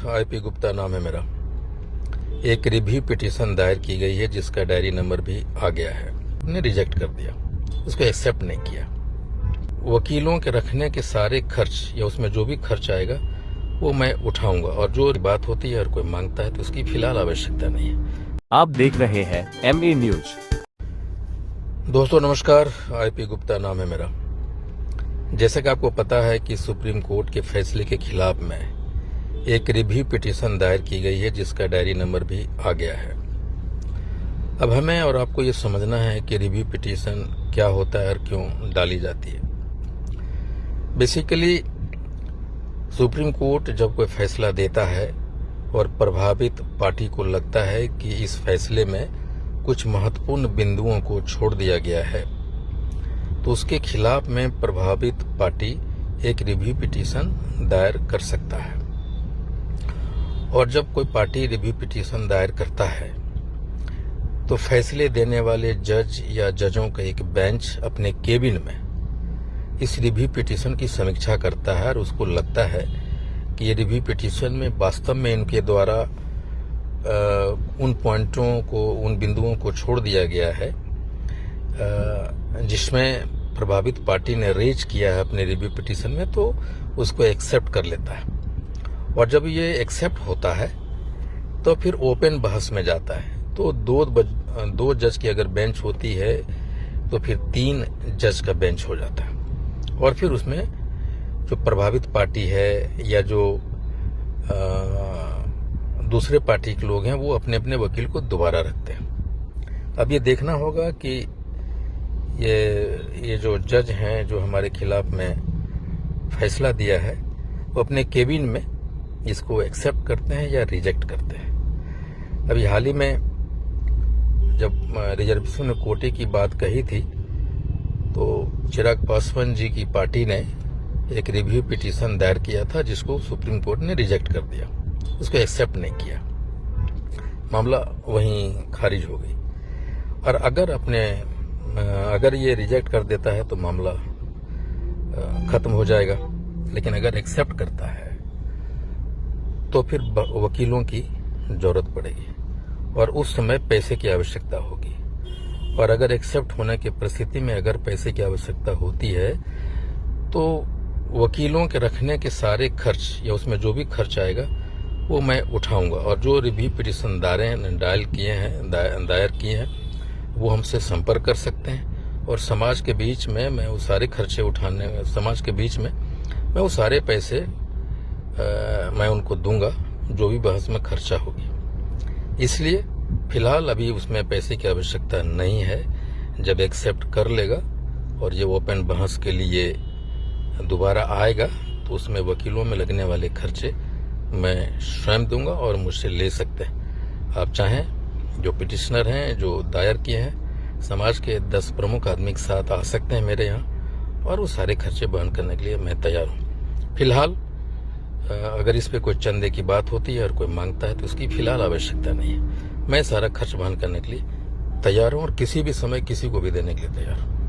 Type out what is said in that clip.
IP Gupta नाम है मेरा। एक रिव्यू पिटीशन दायर की गई है जिसका डायरी नंबर भी आ गया है। ने रिजेक्ट कर दिया, उसको एक्सेप्ट नहीं किया। वकीलों के रखने के सारे खर्च या उसमें जो भी खर्च आएगा वो मैं उठाऊंगा, और जो बात होती है और कोई मांगता है तो उसकी फिलहाल आवश्यकता नहीं है। आप देख रहे हैं MA न्यूज। दोस्तों नमस्कार, आईपी गुप्ता नाम है मेरा। जैसे कि आपको पता है कि सुप्रीम कोर्ट के फैसले के खिलाफ में एक रिव्यू पिटीशन दायर की गई है जिसका डायरी नंबर भी आ गया है। अब हमें और आपको ये समझना है कि रिव्यू पिटीशन क्या होता है और क्यों डाली जाती है। बेसिकली सुप्रीम कोर्ट जब कोई फैसला देता है और प्रभावित पार्टी को लगता है कि इस फैसले में कुछ महत्वपूर्ण बिंदुओं को छोड़ दिया गया है, तो उसके खिलाफ में प्रभावित पार्टी एक रिव्यू पिटीशन दायर कर सकता है। और जब कोई पार्टी रिव्यू पिटीशन दायर करता है तो फैसले देने वाले जज या जजों का एक बेंच अपने केबिन में इस रिव्यू पिटीशन की समीक्षा करता है और उसको लगता है कि ये रिव्यू पिटीशन में वास्तव में इनके द्वारा उन पॉइंटों को, उन बिंदुओं को छोड़ दिया गया है जिसमें प्रभावित पार्टी ने रेज किया है अपने रिव्यू पिटीशन में, तो उसको एक्सेप्ट कर लेता है। और जब ये एक्सेप्ट होता है तो फिर ओपन बहस में जाता है। तो दो जज की अगर बेंच होती है तो फिर 3 जज का बेंच हो जाता है। और फिर उसमें जो प्रभावित पार्टी है या जो दूसरे पार्टी के लोग हैं वो अपने अपने वकील को दोबारा रखते हैं। अब ये देखना होगा कि ये जो जज हैं जो हमारे खिलाफ में फैसला दिया है वो अपने केबिन में इसको एक्सेप्ट करते हैं या रिजेक्ट करते हैं। अभी हाल ही में जब रिजर्वेशन कोटे की बात कही थी तो चिराग पासवान जी की पार्टी ने एक रिव्यू पिटीशन दायर किया था जिसको सुप्रीम कोर्ट ने रिजेक्ट कर दिया, उसको एक्सेप्ट नहीं किया। मामला वहीं खारिज हो गई। और अगर ये रिजेक्ट कर देता है तो मामला खत्म हो जाएगा, लेकिन अगर एक्सेप्ट करता है तो फिर वकीलों की जरूरत पड़ेगी और उस समय पैसे की आवश्यकता होगी। और अगर एक्सेप्ट होने की परिस्थिति में अगर पैसे की आवश्यकता होती है तो वकीलों के रखने के सारे खर्च या उसमें जो भी खर्च आएगा वो मैं उठाऊंगा, और जो रिव्यू पिटीशन दायर किए हैं वो हमसे संपर्क कर सकते हैं और समाज के बीच में मैं वो सारे खर्चे समाज के बीच में मैं वो सारे पैसे मैं उनको दूंगा जो भी बहस में खर्चा होगी। इसलिए फिलहाल अभी उसमें पैसे की आवश्यकता नहीं है। जब एक्सेप्ट कर लेगा और ये ओपन बहस के लिए दोबारा आएगा तो उसमें वकीलों में लगने वाले खर्चे मैं स्वयं दूंगा और मुझसे ले सकते हैं। आप चाहें जो पिटिशनर हैं जो दायर किए हैं समाज के 10 प्रमुख आदमी के साथ आ सकते हैं मेरे यहाँ और वो सारे खर्चे वहन करने के लिए मैं तैयार हूँ। फिलहाल अगर इस पे कोई चंदे की बात होती है और कोई मांगता है तो उसकी फिलहाल आवश्यकता नहीं है। मैं सारा खर्च वहन करने के लिए तैयार हूँ और किसी भी समय किसी को भी देने के लिए तैयार हूँ।